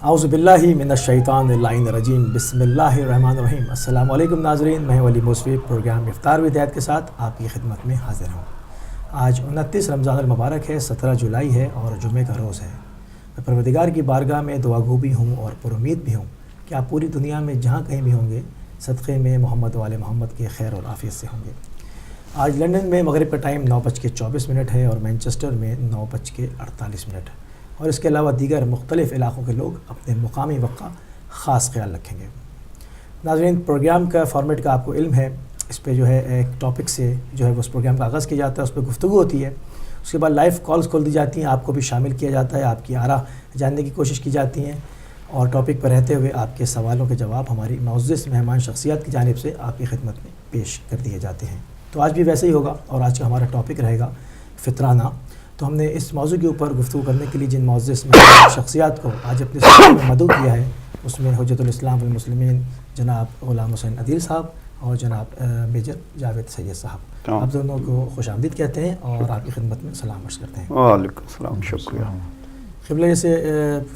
اعوذ باللہ من الشیطان اللعین الرجیم، بسم اللہ الرحمن الرحیم۔ السلام علیکم ناظرین، میں ولی موسوی پروگرام افطار ود ہدایت کے ساتھ آپ کی خدمت میں حاضر ہوں۔ آج 29 رمضان المبارک ہے، 17 جولائی ہے اور جمعہ کا روز ہے۔ میں پروردگار کی بارگاہ میں دعا گو بھی ہوں اور پر امید بھی ہوں کہ آپ پوری دنیا میں جہاں کہیں بھی ہوں گے صدقے میں محمد وآل محمد کے خیر اور عافیت سے ہوں گے۔ آج لندن میں مغرب کا ٹائم 9:24 ہے اور مینچسٹر میں 9:48 اور اس کے علاوہ دیگر مختلف علاقوں کے لوگ اپنے مقامی وقت کا خاص خیال رکھیں گے۔ ناظرین، پروگرام کا فارمیٹ کا آپ کو علم ہے، اس پہ جو ہے ایک ٹاپک سے جو ہے اس پروگرام کا آغاز کیا جاتا ہے، اس پہ گفتگو ہوتی ہے، اس کے بعد لائیو کالز کھول دی جاتی ہیں، آپ کو بھی شامل کیا جاتا ہے، آپ کی آراء جاننے کی کوشش کی جاتی ہیں اور ٹاپک پر رہتے ہوئے آپ کے سوالوں کے جواب ہماری معزز مہمان شخصیات کی جانب سے آپ کی خدمت میں پیش کر دیے جاتے ہیں۔ تو آج بھی ویسے ہی ہوگا اور آج کا ہمارا ٹاپک رہے گا فطرانہ۔ تو ہم نے اس موضوع کے اوپر گفتگو کرنے کے لیے جن معزز شخصیات کو آج اپنے سلسلے میں مدعو کیا ہے، اس میں حجت الاسلام والمسلمین جناب غلام حسین عدیل صاحب اور جناب میجر جاوید سید صاحب، آپ دونوں کو خوش آمدید کہتے ہیں اور آپ کی خدمت میں سلام عرض کرتے ہیں۔ وعلیکم السلام، شکریہ۔ قبلہ جیسے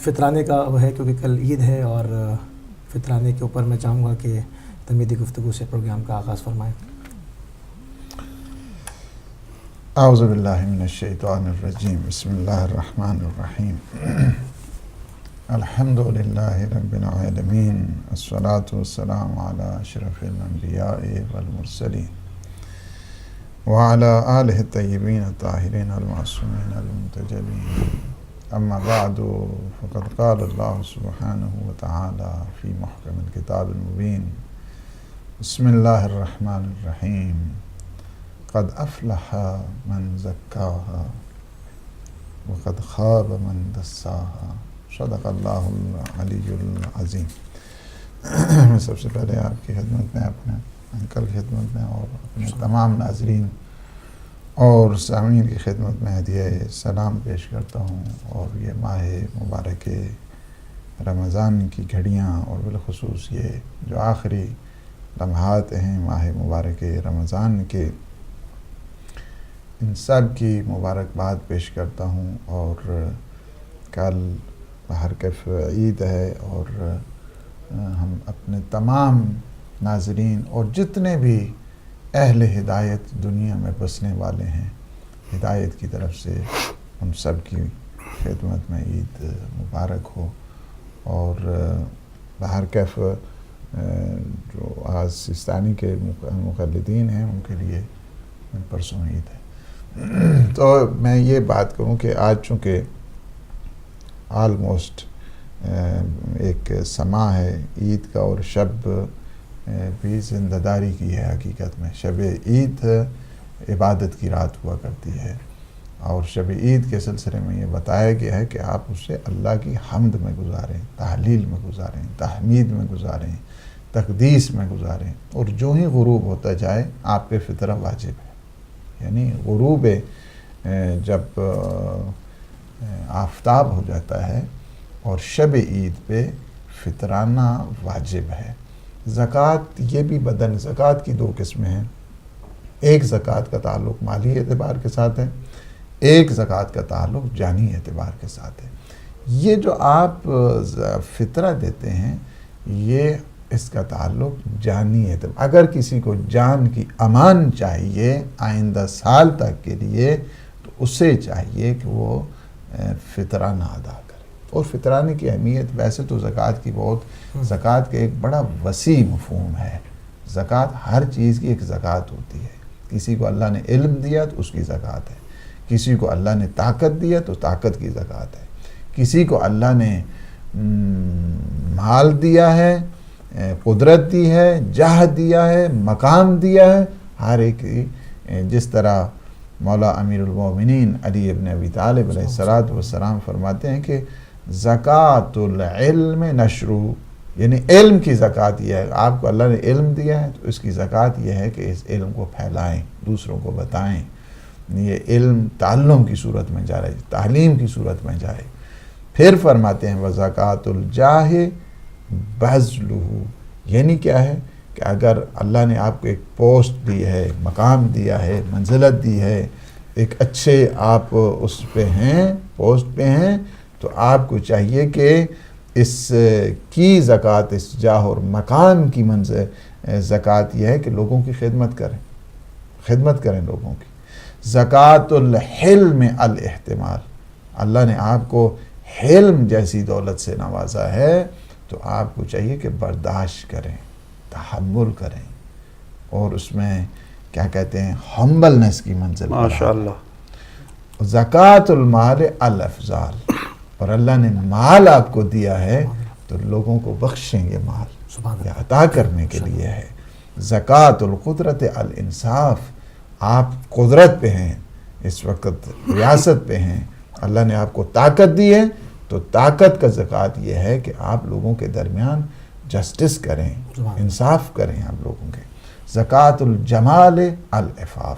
فطرانے کا وہ ہے کیونکہ کل عید ہے اور فطرانے کے اوپر میں چاہوں گا کہ تمیدی گفتگو سے پروگرام کا آغاز فرمائیں۔ اعوذ باللہ من الشیطان الرجیم، بسم اللہ الرحمن الرحیم۔ الحمد للہ رب العالمین، الصلاة والسلام علی اشرف الانبیاء والمرسلین وعلی آلہ الطیبین الطاہرین المعصومین المنتجبین، اما بعد فقد قال اللہ سبحانہ وتعالی فی محکم الکتاب المبین، بسم اللہ الرحمن الرحیم، قد افلح من زکاہا وقد خاب من دساہا، صدق اللہ العلی العظیم۔ میں سب سے پہلے آپ کی خدمت میں، اپنے انکل کی خدمت میں اور اپنے تمام ناظرین اور سامعین کی خدمت میں ہدیہ سلام پیش کرتا ہوں، اور یہ ماہ مبارک رمضان کی گھڑیاں اور بالخصوص یہ جو آخری لمحات ہیں ماہ مبارک رمضان کے، ان سب کی مبارکباد پیش کرتا ہوں۔ اور کل بہرکیف عید ہے اور ہم اپنے تمام ناظرین اور جتنے بھی اہل ہدایت دنیا میں بسنے والے ہیں، ہدایت کی طرف سے ان سب کی خدمت میں عید مبارک ہو۔ اور بہرکیف جو آج سیستانی کے مقلدین ہیں ان کے لیے پرسوں عید ہے۔ تو میں یہ بات کروں کہ آج چونکہ آلموسٹ ایک سما ہے عید کا، اور شب بھی زندہ داری کی ہے، حقیقت میں شب عید عبادت کی رات ہوا کرتی ہے، اور شب عید کے سلسلے میں یہ بتایا گیا ہے کہ آپ اسے اللہ کی حمد میں گزاریں، تحلیل میں گزاریں، تحمید میں گزاریں، تقدیس میں گزاریں، اور جو ہی غروب ہوتا جائے آپ پہ فطرہ واجب ہے۔ یعنی غروب جب آفتاب ہو جاتا ہے اور شب عید پہ فطرانہ واجب ہے۔ زکوٰۃ یہ بھی بدن، زکوٰۃ کی دو قسمیں ہیں، ایک زکوٰۃ کا تعلق مالی اعتبار کے ساتھ ہے، ایک زکوٰۃ کا تعلق جانی اعتبار کے ساتھ ہے۔ یہ جو آپ فطرہ دیتے ہیں یہ اس کا تعلق جانی اعتبار، اگر کسی کو جان کی امان چاہیے آئندہ سال تک کے لیے تو اسے چاہیے کہ وہ فطرانہ ادا کرے۔ اور فطرانے کی اہمیت ویسے تو زکوٰۃ کی بہت، زکوٰۃ کا ایک بڑا وسیع مفہوم ہے۔ زکوٰۃ ہر چیز کی ایک زکوٰۃ ہوتی ہے۔ کسی کو اللہ نے علم دیا تو اس کی زکوٰۃ ہے، کسی کو اللہ نے طاقت دیا تو طاقت کی زکوٰۃ ہے، کسی کو اللہ نے مال دیا ہے، قدرت دی ہے، جاہ دیا ہے، مقام دیا ہے، ہر ایک جس طرح مولا امیر المومنین علی ابن ابی طالب علیہ السلام فرماتے ہیں کہ زکوٰۃ العلم نشرہ، یعنی علم کی زکوٰۃ یہ ہے، آپ کو اللہ نے علم دیا ہے تو اس کی زکوٰۃ یہ ہے کہ اس علم کو پھیلائیں، دوسروں کو بتائیں، یہ علم تعلم کی صورت میں جائے، تعلیم کی صورت میں جائے۔ پھر فرماتے ہیں وَزَكَاةُ الْجَاهِ بَذْلُهُ، یعنی کیا ہے کہ اگر اللہ نے آپ کو ایک پوسٹ دی ہے، مقام دیا ہے، منزلت دی ہے، ایک اچھے آپ اس پہ ہیں، پوسٹ پہ ہیں، تو آپ کو چاہیے کہ اس کی زکوٰۃ اس جاہ اور مقام کی زکوٰۃ یہ ہے کہ لوگوں کی خدمت کریں لوگوں کی. زکوٰۃ الحلم الاحتمال، اللہ نے آپ کو حلم جیسی دولت سے نوازا ہے تو آپ کو چاہیے کہ برداشت کریں، تحمل کریں، اور اس میں کیا کہتے ہیں ہمبلنس کی منزل. ماشاءاللہ. زکوٰۃ المال الافضال، اور اللہ نے مال آپ کو دیا ہے تو لوگوں کو بخشیں یہ مال، یہ عطا کرنے کے لیے ہے. زکوٰۃ القدرت الانصاف، آپ قدرت پہ ہیں، اس وقت ریاست پہ ہیں، اللہ نے آپ کو طاقت دی ہے تو طاقت کا زکوٰۃ یہ ہے کہ آپ لوگوں کے درمیان جسٹس کریں، انصاف کریں آپ لوگوں کے. زکوٰۃ الجمال العفاف،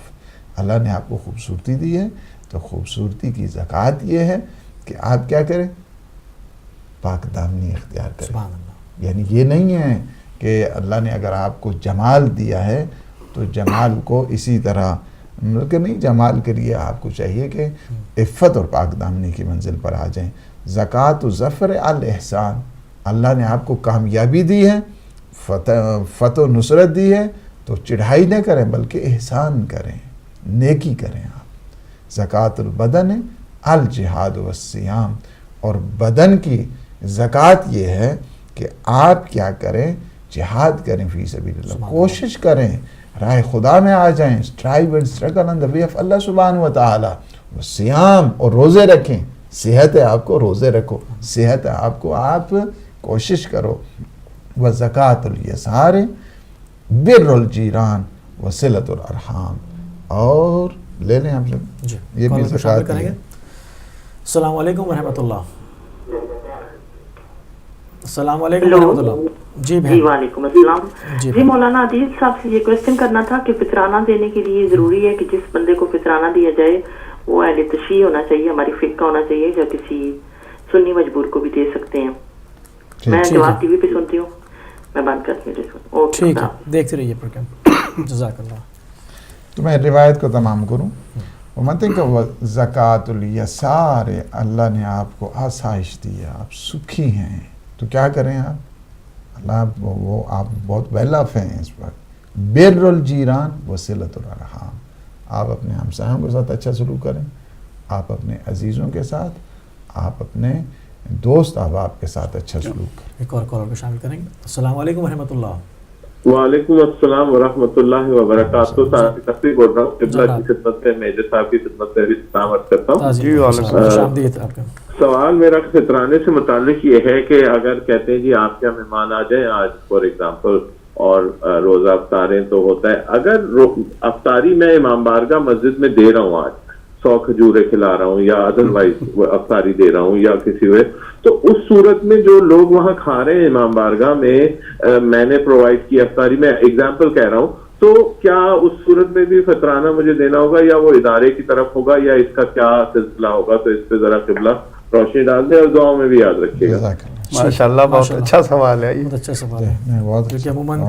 اللہ نے آپ کو خوبصورتی دی ہے تو خوبصورتی کی زکوٰۃ یہ ہے کہ آپ کیا کریں، پاک دامنی اختیار کریں. یعنی یہ نہیں ہے کہ اللہ نے اگر آپ کو جمال دیا ہے تو جمال کو اسی طرح کہ نہیں، جمال کے لیے آپ کو چاہیے کہ عفت اور پاک دامنی کی منزل پر آ جائیں. زکوٰۃ الظفر الاحسان، اللہ نے آپ کو کامیابی دی ہے، فتح و نصرت دی ہے تو چڑھائی نہ کریں بلکہ احسان کریں، نیکی کریں آپ. زکوٰۃ البدن الجہاد والصیام، اور بدن کی زکوٰۃ یہ ہے کہ آپ کیا کریں، جہاد کریں فی سبیل اللہ، کوشش کریں، راہ خدا میں آ جائیں. Strive and struggle on the way of Allah سبحانہ و تعالی. صیام اور روزے رکھیں، صحت ہے آپ کو روزے رکھو، صحت ہے آپ کو آپ کوشش کرو. وزکوٰۃ الیسار بر الجیران وصلۃ الارحام، اور لے لیں آپ جی یہ بھی شامل کریں گے. السلام علیکم ورحمۃ اللہ. السلام علیکم ورحمۃ اللہ. جی جی وعلیکم السلام. جی مولانا عادل صاحب سے یہ کوشچن کرنا تھا کہ فطرانہ دینے کے لیے ضروری ہے کہ جس بندے کو فطرانہ دیا جائے وہ اہل تشیع ہونا چاہیے، ہماری فقہ ہونا چاہیے، یا کسی سنی مجبور کو بھی دے سکتے ہیں؟ میں جواب ٹی وی پہ سنتی ہوں. میں بند کرتی ہوں. ٹھیک ہے، دیکھتے رہیے پروگرام. جزاک اللہ. تو میں روایت کو تمام کروں. وہ مانتے ہیں کہ زکوٰۃ الیسار، اللہ نے آپ کو آسائش دی ہے، آپ سکھی ہیں تو کیا کریں آپ، اللہ وہ آپ بہت ویل آف ہیں اس وقت. بر الجیران وصلۃ الارحام، آپ اپنے ہمسایوں کے ساتھ اچھا سلوک کریں، آپ اپنے عزیزوں کے ساتھ، آپ اپنے دوست احباب کے ساتھ اچھا سلوک کریں. ایک اور کالر کو شامل کریں گے. السلام علیکم ورحمۃ اللہ. وعلیکم السلام ورحمۃ اللہ وبرکاتہ. تقریب بول رہا ہوں قبلہ کی خدمت میں میجر صاحب کی خدمت میں بھی سلام عرض کرتا ہوں. جی وعلیکم. سوال میرا فطرانے سے متعلق یہ ہے کہ اگر کہتے ہیں جی آپ کیا مہمان آ جائیں آج فار ایگزامپل اور روزہ افطاریں تو ہوتا ہے، اگر افطاری میں امام بارگاہ مسجد میں دے رہا ہوں، آج 100 کھجورے کھلا رہا ہوں یا ادروائز افطاری دے رہا ہوں یا کسی ہوئے، تو اس صورت میں جو لوگ وہاں کھا رہے ہیں امام بارگاہ میں نے پرووائڈ کی افطاری، میں ایگزامپل کہہ رہا ہوں، تو کیا اس صورت میں بھی فطرانہ مجھے دینا ہوگا یا وہ ادارے کی طرف ہوگا یا اس کا کیا سلسلہ ہوگا؟ تو اس پہ ذرا قبلہ روشنی ڈال دیں اور دعاؤں میں بھی یاد رکھیے گا. ماشاءاللہ بہت اچھا سوال ہے. بہت اچھا سوال ہے، کیونکہ عموماً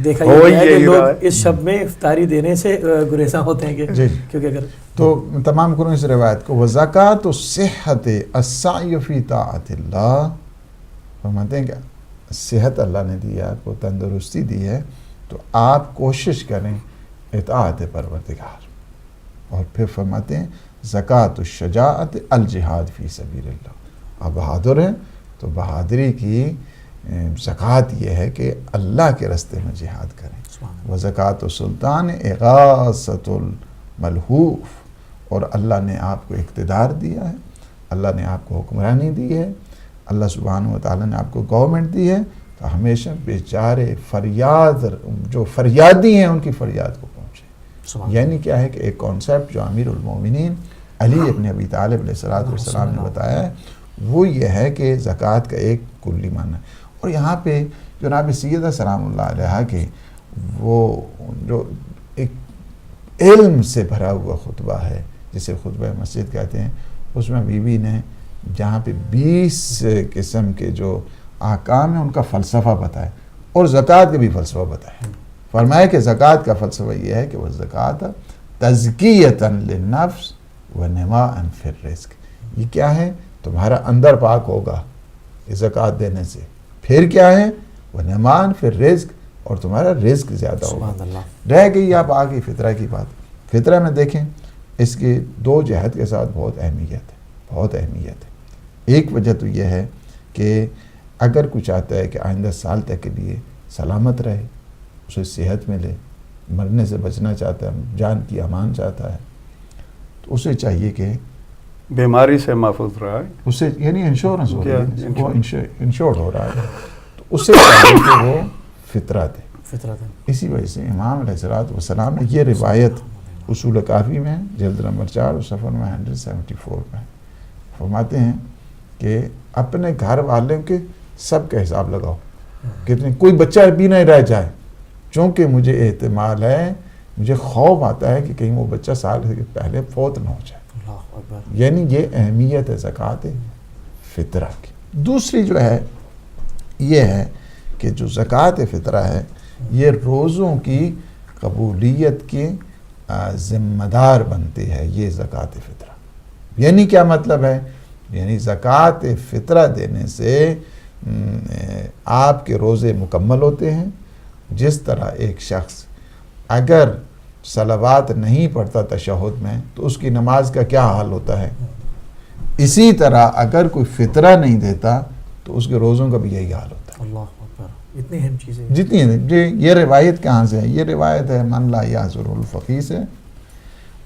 دیکھا وہی ہے کہ یہی لوگ رہا ہے. اس شب میں افطاری دینے سے گریزاں ہوتے ہیں کہ کیونکہ اگر تو تمام کروں اس روایت کو. وزکوٰۃ الصحۃ السعی فی طاعت اللہ، فرماتے ہیں کہ صحت اللہ نے دی ہے آپ کو، تندرستی دی ہے تو آپ کوشش کریں اطاعت پروردگار. اور پھر فرماتے ہیں زکوٰۃ الشجاعت الجہاد فی سبیل اللہ، آپ بہادر ہیں تو بہادری کی زکوٰۃ یہ ہے کہ اللہ کے راستے میں جہاد کریں. وزکوٰۃ السلطان اغاثۃ الملہوف، اور اللہ نے آپ کو اقتدار دیا ہے، اللہ نے آپ کو حکمرانی دی ہے، اللہ سبحانہ و تعالیٰ نے آپ کو گورنمنٹ دی ہے، تو ہمیشہ بیچارے فریاد جو فریادی ہیں ان کی فریاد کو پہنچے. یعنی کیا ہے کہ ایک کانسیپٹ جو امیر المومنین علی ابن ابی طالب علیہ السلام نے بتایا ہے وہ یہ ہے کہ زکوٰۃ کا ایک کلی معنی ہے. اور یہاں پہ جناب سیدہ سلام اللہ علیہ کے وہ جو ایک علم سے بھرا ہوا خطبہ ہے جسے خطبہ مسجد کہتے ہیں، اس میں بی بی نے جہاں پہ 20 قسم کے جو احکام ہیں ان کا فلسفہ بتایا اور زکوٰۃ کا بھی فلسفہ بتایا. فرمایا کہ زکوٰۃ کا فلسفہ یہ ہے کہ وہ زکوٰۃ تزکیۃً للنفس ونماءً فی الرزق. یہ کیا ہے؟ تمہارا اندر پاک ہوگا، زکوٰۃ دینے سے. پھر کیا ہے؟ وہ نمان پھر رزق، اور تمہارا رزق زیادہ ہوگا. سبحان اللہ. رہ گئی اب آگے فطرہ کی بات. فطرہ میں دیکھیں اس کی 2 جہت کے ساتھ بہت اہمیت ہے، بہت اہمیت ہے. ایک وجہ تو یہ ہے کہ اگر کوئی چاہتا ہے کہ آئندہ سال تک کے لیے سلامت رہے، اسے صحت ملے، مرنے سے بچنا چاہتا ہے، جان کی امان چاہتا ہے، تو اسے چاہیے کہ بیماری سے محفوظ رہا ہے، اسے یعنی انشورنس ہو رہا ہے، کیا؟ وہ انشورڈ ہو رہا ہے، تو اسے چاہیے کہ وہ فطرہ دے. فطرت ہے. اسی وجہ سے امام علیہ الصلوۃ والسلام نے یہ روایت اصول کافی میں جلد نمبر 4 اور صفحہ 174 میں فرماتے ہیں کہ اپنے گھر والوں کے سب کا حساب لگاؤ، کتنے کوئی بچہ بھی نہیں رہ جائے، چونکہ مجھے احتمال ہے، مجھے خوف آتا ہے کہ کہیں وہ بچہ سال سے پہلے فوت نہ ہو جائے. اللہ اکبر. یعنی یہ اہمیت ہے زکوٰۃ فطرہ کی. دوسری جو ہے یہ ہے کہ جو زکوٰۃ فطرہ ہے یہ روزوں کی قبولیت کی ذمہ دار بنتی ہے. یہ زکوٰۃ فطرہ یعنی کیا مطلب ہے؟ یعنی زکوٰۃ فطرہ دینے سے آپ کے روزے مکمل ہوتے ہیں. جس طرح ایک شخص اگر صلوات نہیں پڑھتا تشہد میں تو اس کی نماز کا کیا حال ہوتا ہے، اسی طرح اگر کوئی فطرہ نہیں دیتا تو اس کے روزوں کا بھی یہی حال ہوتا ہے. اللہ اکبر. اتنی اہم چیزیں جتنی یہ روایت کہاں سے ہے؟ یہ روایت ہے من لا یحضر الفقیہ سے،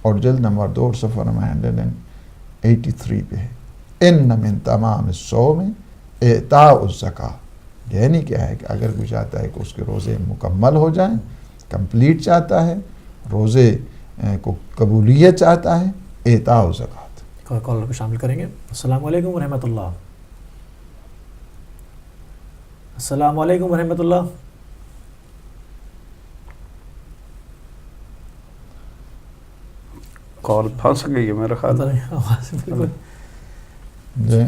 اور جلد نمبر 2 صفحہ 183 پہ ہے. ان من تمام الصوم اعطاء الزکاۃ. یعنی کیا ہے کہ اگر کوئی چاہتا ہے کہ اس کے روزے مکمل ہو جائیں، کمپلیٹ چاہتا ہے، روزے کو قبولیت چاہتا ہے، اعطاء الزکاۃ. کالر کو شامل کریں گے. السلام علیکم ورحمۃ اللہ. السلام علیکم ورحمۃ اللہ. کال پھنس گئی ہے میرا خیال ہے. آواز بالکل. جی.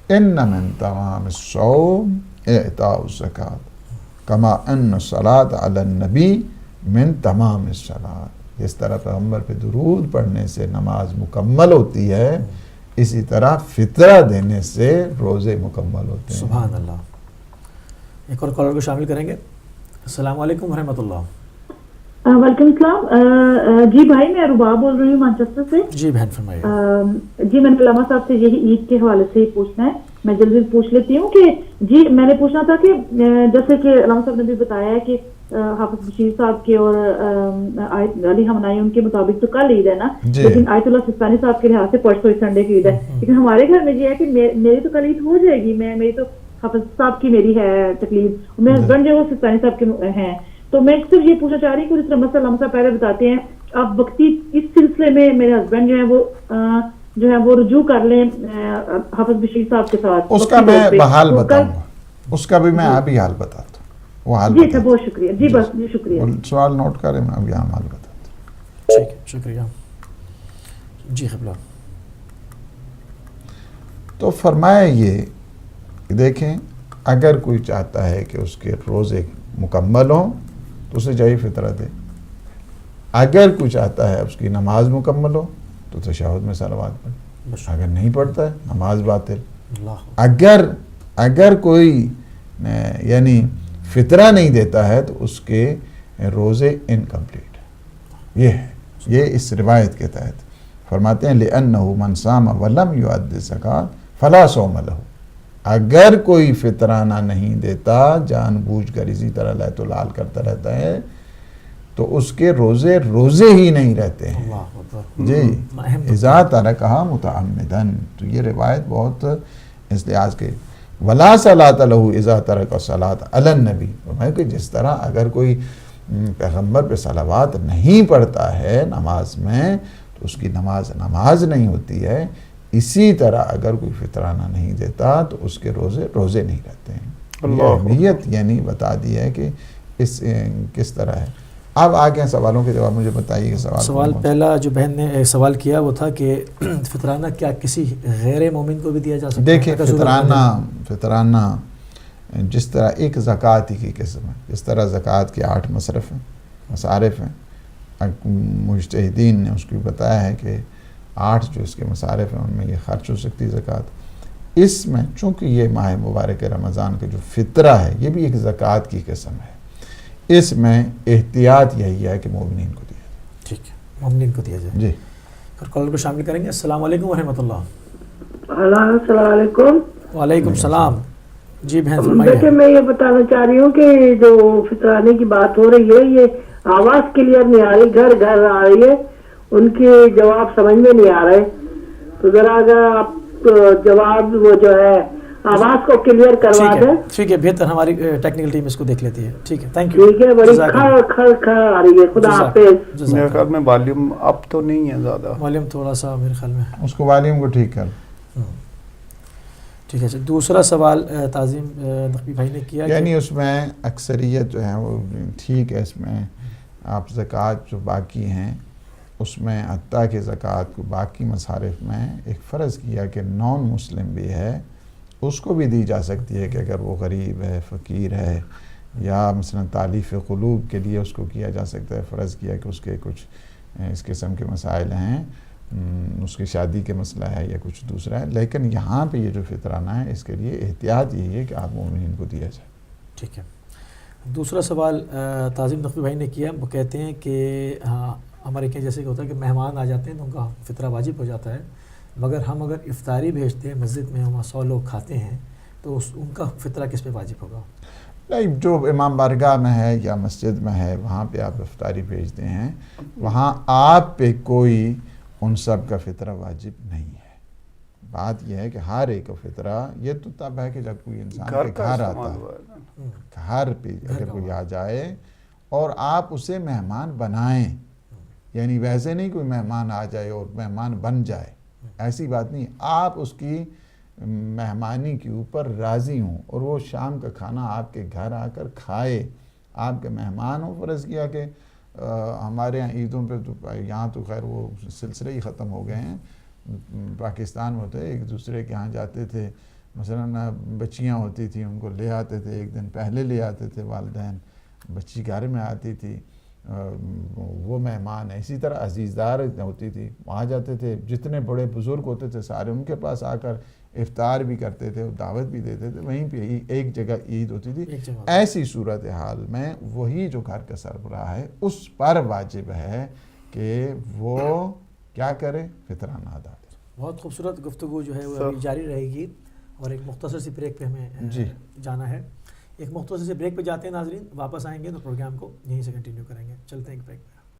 ان من تمام الصوم اعطاء الزکاۃ کما ان الصلاۃ علی النبی من تمام الصلاۃ. جس طرح پیغمبر پہ درود پڑھنے سے نماز مکمل ہوتی ہے، اسی طرح فطرہ دینے سے روزے مکمل ہوتے ہیں. سبحان اللہ. ایک اور کالر کو شامل کریں گے. السلام علیکم ورحمۃ اللہ. وعلیکم السلام. جی بھائی میں رباب بول رہی ہوں مانچسٹر سے. جی بہن فرمائیے. جی میں نے علامہ صاحب سے یہی عید کے حوالے سے ہی پوچھنا ہے. میں جلدی پوچھ لیتی ہوں کہ جی میں نے پوچھنا تھا کہ جیسے کہ علامہ صاحب نے بھی بتایا ہے کہ حافظ بشیر صاحب کے اور علی ہمنائی ان کے مطابق تو کل عید ہے نا، لیکن آیت اللہ سستانی صاحب کے لحاظ سے پرسوں سنڈے کی عید ہے. لیکن ہمارے گھر میں یہ ہے کہ میری تو کل عید ہو جائے گی، میری تو حافظ صاحب کی میری ہے تکلیف، میرے ہسبینڈ جو وہ سستانی صاحب کے ہیں. تو میں صرف یہ پوچھنا چاہ رہی ہوں کہ جس طرح مثلا علامہ صاحب پہلے بتاتے ہیں اب وقتی اس سلسلے میں میرے ہسبینڈ جو ہے وہ رجوع کر لیں حافظ بشیر صاحب کے ساتھ. اس کا میں بحال بتاؤں گا، اس کا بھی میں ابھی حال بتاتا ہوں. وہ حال جی اچھا بہت شکریہ. جی بس جی شکریہ. سوال نوٹ کریں، میں ابھی حال بتاتا ہوں. ٹھیک ہے شکریہ. جی قبلہ. تو فرمایا یہ کہ دیکھیں اگر کوئی چاہتا ہے کہ اس کے روزے مکمل ہوں تو اسے چاہیے فطرہ دے. اگر کوئی چاہتا ہے اس کی نماز مکمل ہو تو تشہد میں صلوات پڑھے، اگر نہیں پڑھتا ہے نماز باطل. اگر کوئی یعنی فطرہ نہیں دیتا ہے تو اس کے روزے انکمپلیٹ ہے. یہ ہے یہ اس روایت کے تحت فرماتے ہیں لِأَنَّهُ مَنْ صَامَ وَلَمْ يُؤَدِّ الزَّكَاةَ فَلَا صَوْمَ لَهُ. اگر کوئی فطرانہ نہیں دیتا، جان بوجھ کر اسی طرح لہت و لال کرتا رہتا ہے، تو اس کے روزے ہی نہیں رہتے ہیں. جی اذا ترکھا متعمدن. تو یہ روایت بہت اس لحاظ کے ولا صلاۃ لہ اذا ترک الصلاۃ علی النبی. کہ جس طرح اگر کوئی پیغمبر پہ صلوات نہیں پڑھتا ہے نماز میں تو اس کی نماز نہیں ہوتی ہے، اسی طرح اگر کوئی فطرانہ نہیں دیتا تو اس کے روزے نہیں رہتے ہیں. یہ اہمیت یعنی بتا دی ہے کہ اس کس طرح ہے. اب آگے سوالوں کے جواب مجھے بتائیے. سوال پہلا جو بہن نے سوال کیا وہ تھا کہ فطرانہ کیا کسی غیر مومن کو بھی دیا جا سکتا ہے؟ دیکھیں فطرانہ جس طرح ایک زکوٰۃ کی قسم ہے، جس طرح زکوٰۃ کے 8 مصارف ہیں. مجتہدین نے اس کو بتایا ہے کہ 8 جو اس کے مصارف ہیں ان میں یہ خرچ ہو سکتی ہے زکوٰۃ. اس میں چونکہ یہ ماہ مبارک رمضان کا جو فطرہ ہے یہ بھی ایک زکوٰۃ کی قسم ہے، اس میں احتیاط یہی ہے کہ مومنین کو دیا جائے۔ ٹھیک ہے، مومنین کو دیا جائے۔ جی، اور کالر کو شامل کریں گے۔ السلام علیکم ورحمۃ اللہ۔ السلام علیکم۔ وعلیکم السلام۔ جی بہن فرمائیے۔ دیکھیں میں یہ بتانا چاہ رہی ہوں کہ جو فطرانے کی بات ہو رہی ہے یہ آواز کلیئر نہیں آ رہی، گھر گھر آ رہی ہے، ان کے جواب سمجھ میں نہیں آ رہے، تو ذرا اگر آپ جواب وہ جو ہے آواز کو کلیئر کروا دیں۔ ٹھیک ہے، بہتر، ہماری ٹیکنیکل ٹیم اس کو دیکھ لیتی ہے۔ ٹھیک ہے، تھینک یو۔ ٹھیک ہے، بڑی کھڑ آ رہی ہے۔ خدا حافظ۔ میرے خیال میں والیوم اپ تو نہیں ہے زیادہ، والیوم تھوڑا سا میرے خیال میں۔ اس کو والیوم کو ٹھیک کر۔ ٹھیک ہے، دوسرا سوال تعظیم نقوی بھائی نے کیا، یعنی اس میں اکثریت جو ہے وہ ٹھیک ہے، اس میں آپ زکوٰۃ جو باقی ہیں اس میں حتیٰ کہ زکوٰۃ کو باقی مصارف میں ایک فرض کیا کہ نان مسلم بھی ہے اس کو بھی دی جا سکتی ہے، کہ اگر وہ غریب ہے، فقیر ہے، یا مثلا تالیف قلوب کے لیے اس کو کیا جا سکتا ہے، فرض کیا کہ اس کے کچھ اس قسم کے مسائل ہیں، اس کی شادی کے مسئلہ ہے یا کچھ دوسرا ہے، لیکن یہاں پہ یہ جو فطرانہ ہے اس کے لیے احتیاط یہی ہے کہ آپ مومنین کو دیا جائے۔ ٹھیک ہے۔ دوسرا سوال تعظیم نقوی بھائی نے کیا، وہ کہتے ہیں کہ ہمارے کیا جیسے کہ ہوتا ہے کہ مہمان آ جاتے ہیں تو ان کا فطرہ واجب ہو جاتا ہے، مگر ہم اگر افطاری بھیجتے ہیں مسجد میں، وہاں 100 لوگ کھاتے ہیں تو ان کا فطرہ کس پہ واجب ہوگا؟ نہیں، جو امام بارگاہ میں ہے یا مسجد میں ہے وہاں پہ آپ افطاری بھیجتے ہیں، وہاں آپ پہ کوئی ان سب کا فطرہ واجب نہیں ہے۔ بات یہ ہے کہ ہر ایک کا فطرہ یہ تو تب ہے کہ جب کوئی انسان کے گھر آتا ہے، گھر پہ اگر کوئی آ جائے اور آپ اسے مہمان بنائیں، یعنی ویسے نہیں کوئی مہمان آ جائے اور مہمان بن جائے، ایسی بات نہیں، آپ اس کی مہمانی کے اوپر راضی ہوں اور وہ شام کا کھانا آپ کے گھر آ کر کھائے، آپ کے مہمان ہوں۔ فرض کیا کہ ہمارے یہاں عیدوں پہ تو یہاں تو خیر وہ سلسلے ہی ختم ہو گئے ہیں، پاکستان میں ہوتے ایک دوسرے کے ہاں جاتے تھے، مثلا بچیاں ہوتی تھیں ان کو لے آتے تھے، ایک دن پہلے لے آتے تھے والدین، بچی گھر میں آتی تھی، وہ مہمان ہے۔ اسی طرح عزیزدار ہوتی تھی، وہاں جاتے تھے، جتنے بڑے بزرگ ہوتے تھے سارے ان کے پاس آ کر افطار بھی کرتے تھے، دعوت بھی دیتے تھے، وہیں پہ ایک جگہ عید ہوتی تھی۔ ایسی صورتحال میں وہی جو گھر کا سربراہ ہے اس پر واجب ہے کہ وہ کیا کرے، فطرانہ ادا کرے۔ بہت خوبصورت گفتگو جو ہے وہ ابھی جاری رہے گی، اور ایک مختصر سی بریک پہ ہمیں جانا ہے۔ ایک مختصر سی بریک پہ جاتے ہیں ناظرین، واپس آئیں گے تو پروگرام کو یہیں سے کنٹینیو کریں گے۔ چلتے ہیں ایک بریک پہ۔